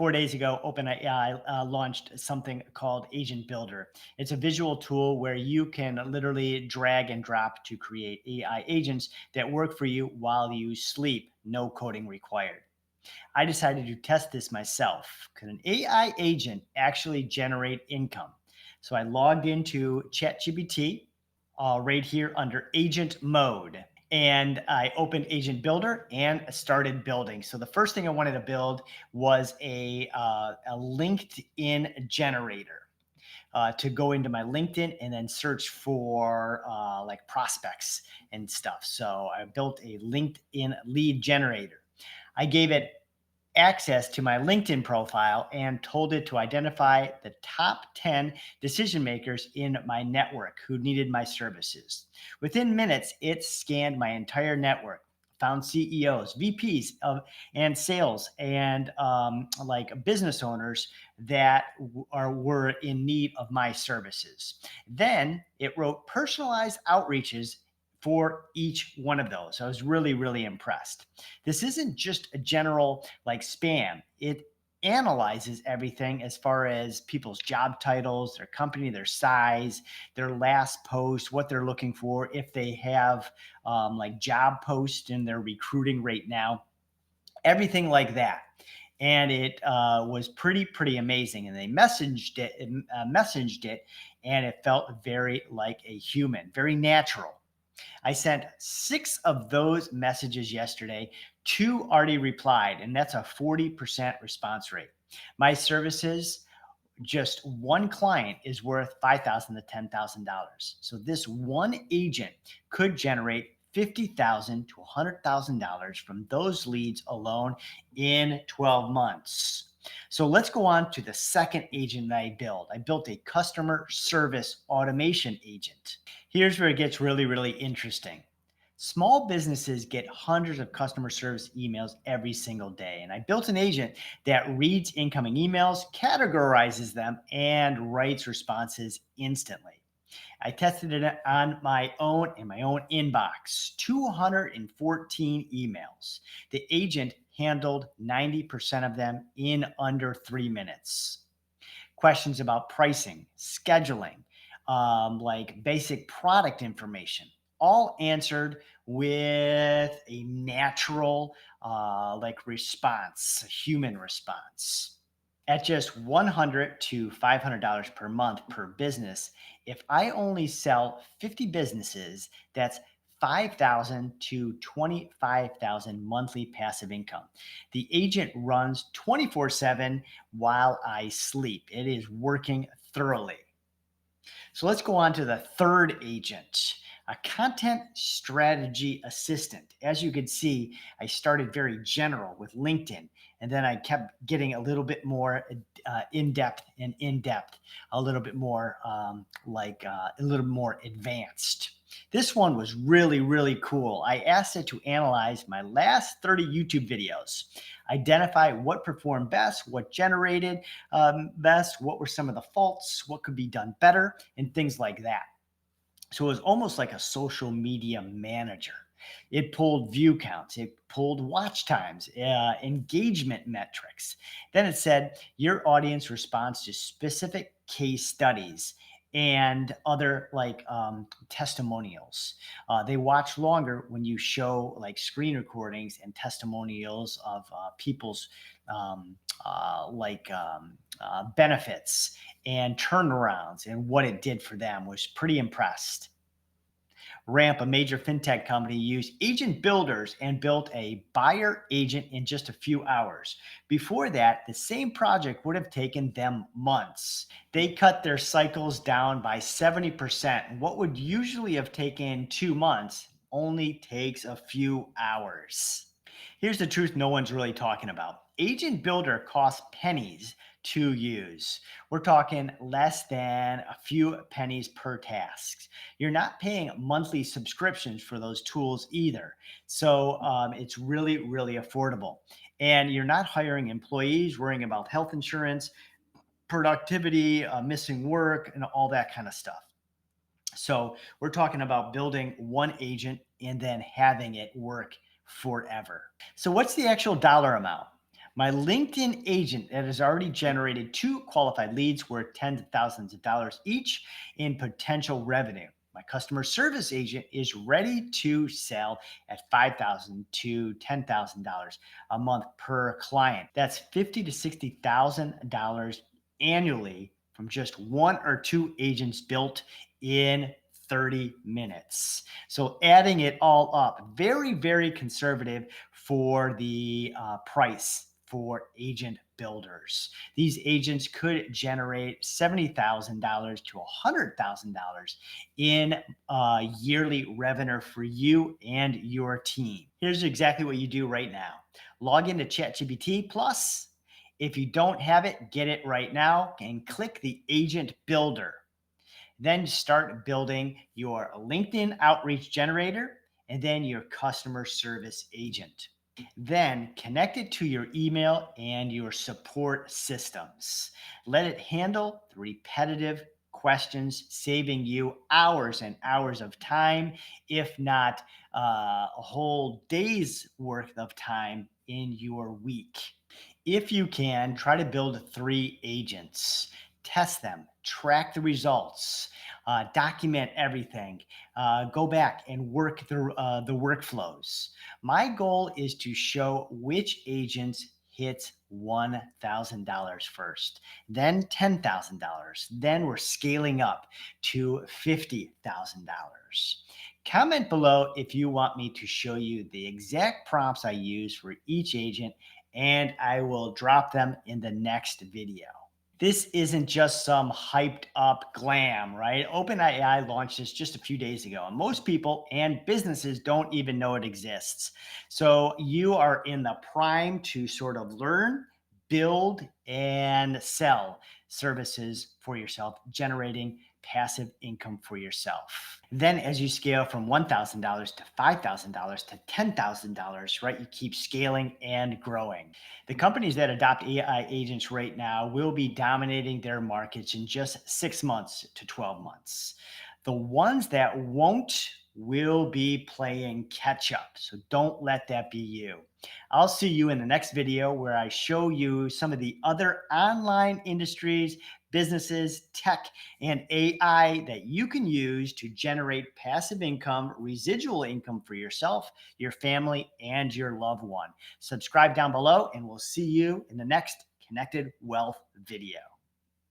4 days ago, OpenAI launched something called Agent Builder. It's a visual tool where you can literally drag and drop to create AI agents that work for you while you sleep, no coding required. I decided to test this myself. Could an AI agent actually generate income? So I logged into ChatGPT right here under Agent Mode. And I opened Agent Builder and started building. So the first thing I wanted to build was a LinkedIn generator to go into my LinkedIn and then search for like prospects and stuff. So I built a LinkedIn lead generator. I gave it access to my LinkedIn profile and told it to identify the top 10 decision makers in my network who needed my services. Within minutes, it scanned my entire network, found CEOs, VPs and sales, and like business owners that were in need of my services. Then it wrote personalized outreaches for each one of those. I was really, really impressed. This isn't just a general like spam. It analyzes everything as far as people's job titles, their company, their size, their last post, what they're looking for, if they have like job posts in their recruiting right now, everything like that. And it was pretty amazing. And they messaged it, and it felt very like a human, very natural. I sent 6 of those messages yesterday. 2 already replied, and that's a 40% response rate. My services, just one client is worth $5,000 to $10,000. So this one agent could generate $50,000 to $100,000 from those leads alone in 12 months. So let's go on to the second agent that I built. I built a customer service automation agent. Here's where it gets really, really interesting. Small businesses get hundreds of customer service emails every single day. And I built an agent that reads incoming emails, categorizes them, and writes responses instantly. I tested it on my own in my own inbox, 214 emails. The agent handled 90% of them in under 3 minutes. Questions about pricing, scheduling, like basic product information, all answered with a natural like response, a human response. At just $100 to $500 per month per business, if I only sell 50 businesses, that's 5,000 to 25,000 monthly passive income. The agent runs 24/7 while I sleep. It is working thoroughly. So let's go on to the third agent, a content strategy assistant. As you can see, I started very general with LinkedIn, and then I kept getting a little bit more in-depth, a little bit more a little more advanced. This one was really, really cool. I asked it to analyze my last 30 YouTube videos, identify what performed best, what generated best, what were some of the faults, what could be done better, and things like that. So it was almost like a social media manager. It pulled view counts, it pulled watch times, engagement metrics. Then it said your audience responds to specific case studies and other like testimonials. They watch longer when you show like screen recordings and testimonials of people's benefits and turnarounds and what it did for them. Was pretty impressed. Ramp, a major fintech company, used agent builders and built a buyer agent in just a few hours. Before that, the same project would have taken them months. They cut their cycles down by 70%. What would usually have taken 2 months only takes a few hours. Here's the truth no one's really talking about. Agent Builder costs pennies to use. We're talking less than a few pennies per task. You're not paying monthly subscriptions for those tools either. So it's really, really affordable. And you're not hiring employees, worrying about health insurance, productivity, missing work, and all that kind of stuff. So we're talking about building one agent and then having it work forever. So what's the actual dollar amount? My LinkedIn agent that has already generated 2 qualified leads worth tens of thousands of dollars each in potential revenue. My customer service agent is ready to sell at $5,000 to $10,000 a month per client. That's $50,000 to $60,000 annually from just one or two agents built in 30 minutes. So adding it all up, very, very conservative for the price for agent builders. These agents could generate $70,000 to $100,000 in yearly revenue for you and your team. Here's exactly what you do right now. Log into ChatGPT Plus. If you don't have it, get it right now and click the agent builder. Then start building your LinkedIn outreach generator and then your customer service agent. Then connect it to your email and your support systems. Let it handle the repetitive questions, saving you hours and hours of time, if not a whole day's worth of time in your week. If you can, try to build 3 agents, test them, track the results, document everything, go back and work the workflows. My goal is to show which agents hit $1,000 first, then $10,000. Then we're scaling up to $50,000. Comment below if you want me to show you the exact prompts I use for each agent, and I will drop them in the next video. This isn't just some hyped up glam, right? OpenAI launched this just a few days ago, and most people and businesses don't even know it exists. So you are in the prime to sort of learn, build, and sell services for yourself, generating passive income for yourself. Then, as you scale from $1,000 to $5,000 to $10,000, right, you keep scaling and growing. The companies that adopt AI agents right now will be dominating their markets in just 6 months to 12 months. The ones that won't will be playing catch up. So don't let that be you. I'll see you in the next video where I show you some of the other online industries, businesses, tech, and AI that you can use to generate passive income, residual income for yourself, your family, and your loved one. Subscribe down below, and we'll see you in the next Connected Wealth video.